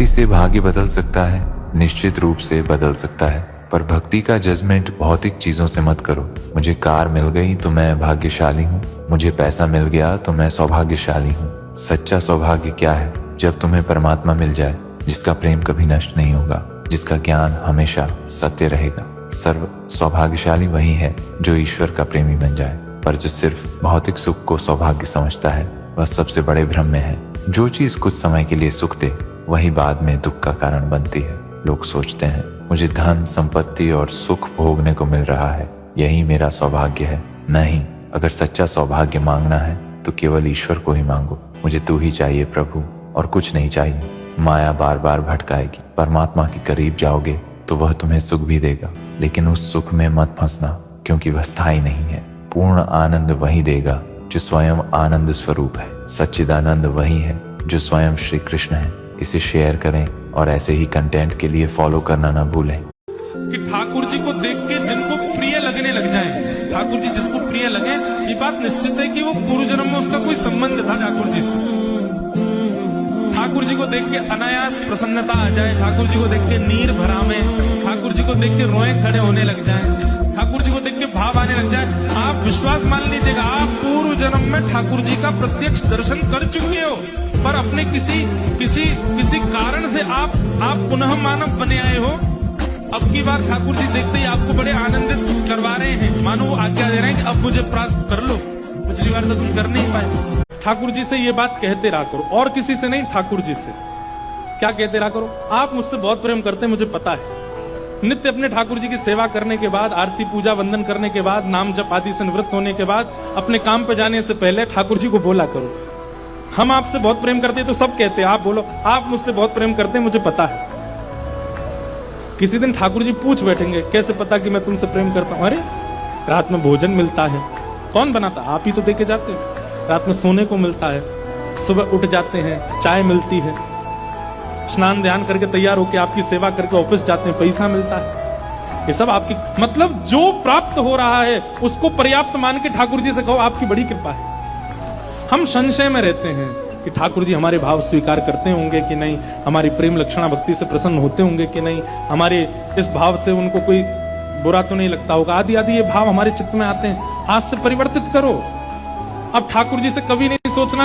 भक्ति से भाग्य बदल सकता है, निश्चित रूप से बदल सकता है, पर भक्ति का जजमेंट भौतिक चीजों से मत करो। मुझे कार मिल गई तो मैं भाग्यशाली हूँ, मुझे पैसा मिल गया तो मैं सौभाग्यशाली हूँ। सच्चा सौभाग्य क्या है? जब तुम्हें परमात्मा मिल जाए, जिसका प्रेम कभी नष्ट नहीं होगा, जिसका ज्ञान हमेशा सत्य रहेगा। सर्व सौभाग्यशाली वही है जो ईश्वर का प्रेमी बन जाए, पर जो सिर्फ भौतिक सुख को सौभाग्य समझता है वह सबसे बड़े भ्रम में है। जो चीज कुछ समय के लिए सुख दे वही बाद में दुख का कारण बनती है। लोग सोचते हैं मुझे धन संपत्ति और सुख भोगने को मिल रहा है, यही मेरा सौभाग्य है। नहीं, अगर सच्चा सौभाग्य मांगना है तो केवल ईश्वर को ही मांगो। मुझे तू ही चाहिए प्रभु, और कुछ नहीं चाहिए। माया बार बार भटकाएगी। परमात्मा के करीब जाओगे तो वह तुम्हें सुख भी देगा, लेकिन उस सुख में मत फंसना, क्योंकि वह स्थायी नहीं है। पूर्ण आनंद वही देगा जो स्वयं आनंद स्वरूप है। सच्चिदानंद वही है जो स्वयं श्री कृष्ण है। इसे शेयर करें और ऐसे ही कंटेंट के लिए फॉलो करना ना भूलें। कि ठाकुर जी को देख के जिनको प्रिय लगने लग जाए, ठाकुर जी जिसको प्रिय लगे, ये बात निश्चित है कि वो पूर्व जन्म में उसका कोई संबंध था ठाकुर जी से। ठाकुर जी को देख के अनायास प्रसन्नता आ जाए, ठाकुर जी को देख के नीर भरावे, ठाकुर जी को देख के रोए खड़े होने लग जाए, ठाकुर जी को देख के भाव आने लग जाए, आप विश्वास मान लीजिएगा आप पूर्व जन्म में ठाकुर जी का प्रत्यक्ष दर्शन कर चुके हो, पर अपने किसी कारण से आप पुनः मानव बने आए हो। अब की बार ठाकुर जी देखते ही आपको बड़े आनंदित करवा रहे हैं, मानो वो आज्ञा दे रहे हैं कि अब मुझे प्राप्त कर लो, पिछली बार तो तुम कर नहीं पाए। ठाकुर जी से ये बात कहते रहा करो, और किसी से नहीं, ठाकुर जी से। क्या कहते रहा करो? आप मुझसे बहुत प्रेम करते हैं, मुझे पता है। नित्य अपने ठाकुर जी की सेवा करने के बाद, आरती पूजा वंदन करने के बाद, नाम जप आदि से निवृत्त होने के बाद, अपने काम पे जाने से पहले ठाकुर जी को बोला करो, हम आपसे बहुत प्रेम करते हैं। तो सब कहते हैं, आप बोलो, आप मुझसे बहुत प्रेम करते हैं, मुझे पता है। किसी दिन ठाकुर जी पूछ बैठेंगे, कैसे पता कि मैं तुमसे प्रेम करता हूं? अरे रात में भोजन मिलता है, कौन बनाता? आप ही तो देके जाते हो। रात में सोने को मिलता है, सुबह उठ जाते हैं, चाय मिलती है, स्नान ध्यान करके तैयार होकर आपकी सेवा करके ऑफिस जाते हैं, पैसा मिलता है। ये सब आपकी, मतलब जो प्राप्त हो रहा है उसको पर्याप्त मान के ठाकुर जी से कहो आपकी बड़ी कृपा है। हम संशय में रहते हैं कि ठाकुर जी हमारे भाव स्वीकार करते होंगे कि नहीं, हमारी प्रेम लक्षणा भक्ति से प्रसन्न होते होंगे कि नहीं, हमारे इस भाव से उनको कोई बुरा तो नहीं लगता होगा, आदि आदि ये भाव हमारे चित्त में आते हैं। आज से परिवर्तित करो। अब ठाकुर जी से कभी नहीं सोचना